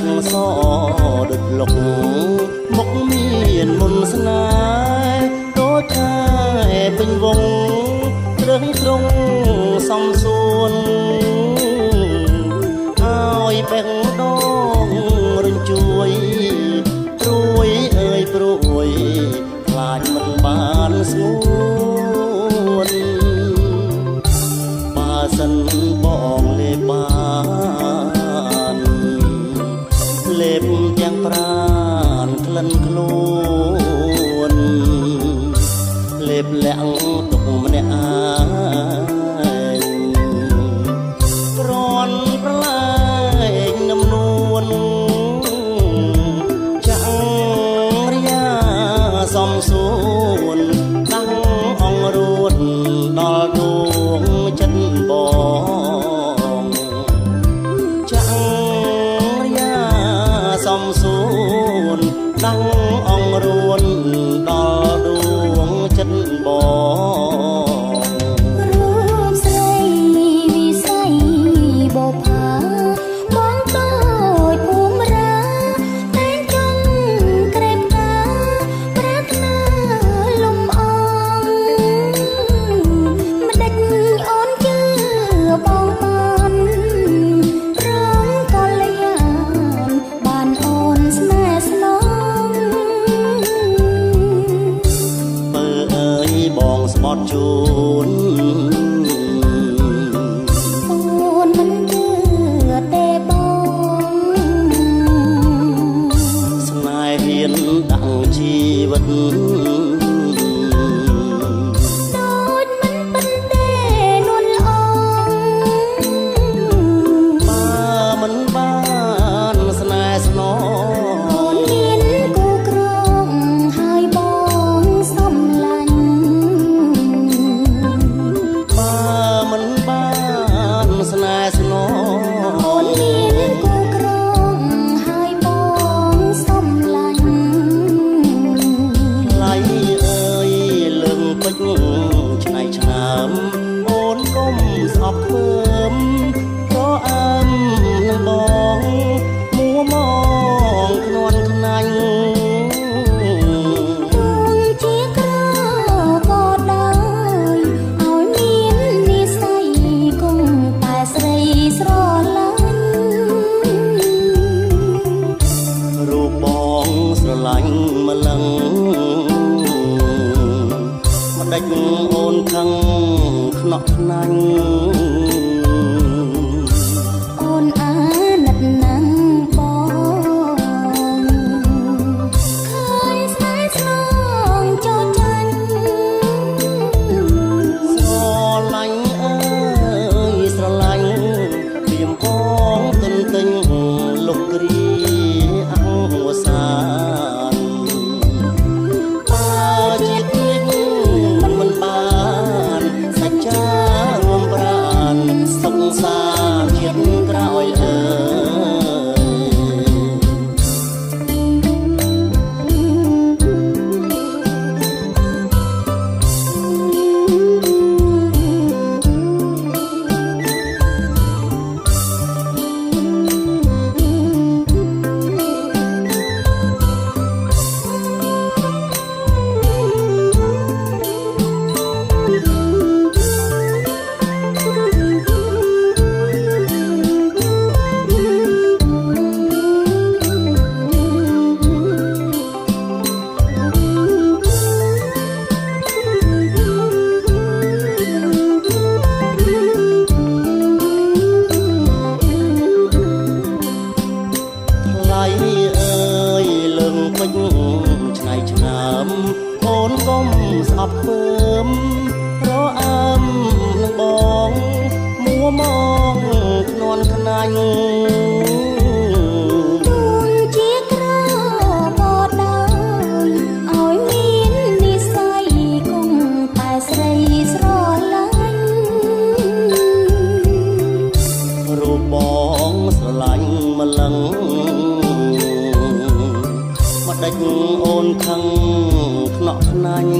ច់សដូចលុកមុខមានមុនស្នេហ៍ដូចខែពេញវងត្រឹងត្រង់សំសួនឲ្យបេះដូងរញ្ជួយព្រួយអើយព្រួយខ្លាចមិនបានស្ងួនបើសិនបងលេបបានលេបទាំងប្រានក្លិនខ្លួនលេបលាក់ទុកម្នាក់ឯងក្រនប្រឡែងនំនួនចាំងរា សំសួនតាំងអងរួនដល់ដួងចិត្តបងចាំងរាសំសួនតាំងអងរួនដល់ដួងចិត្តបងរូបស្រីវិស័យបបផាបងតូចភូមិរាតែងចង់ក្រេបតាប្រាថ្នាលំអងម្ដេចអូនជឿបងបានរងកល្យានបានអូនស្នេហ៍ស្នងមើអើយបងស្បត់ជូនអូនមិនជឿទេបងស្នេហ៍ហ៊ានដាក់ជីវិតដូចមិនពិនទេនួនល្អបើមិនបានស្នេហ៍ស្នងអូនមានគូក្រងហើយបងសំឡាញ់បើមិនបានស្នេហ៍ស្នងអូនមានគូក្រងហើយបងសំឡាញ់ថ្លៃអើយលឹងពេជ្រឆ្នៃឆ្នើមអូនកុំស្អប់ខ្វើមព្រោះអើមនឹងបងមួមកខ្នាន់ខ្នាញ់ទូងជាក្រក៏ដោយឲ្យមាននិស្ស័យគង់តែស្រីស្រឡាញ់រូបបងស្រឡាញ់ម្លឹងម្ដេចអូនខឹងខ្នក់ខ្នាញ់អូនអាណិតណាស់បងឃើញស្នេហ៍ស្នងចូលចាញ់ស្រឡាញ់អើយស្រឡាញ់ព្រៀមបងទន្ទិញលុកគ្រាអង្វសានបើជាតិនេះមិនបានសច្ចារួមប្រានសុខសាន្តជាតិក្រោយអើថ្លៃអើយលឹងពេញឆ្នៃឆ្នើមអូនកុំស្អប់ខ្វើមព្រោះអើមនឹងបងមួមកខ្នាន់ខ្នាញ់ទូងជាក្រក៏ដោយឲ្យមាននិស្ស័យគង់តែស្រីស្រឡាញ់រូបបងស្រឡាញ់ម្លឹងម្ដេចអូនខឹងខ្នក់ខ្នាញ់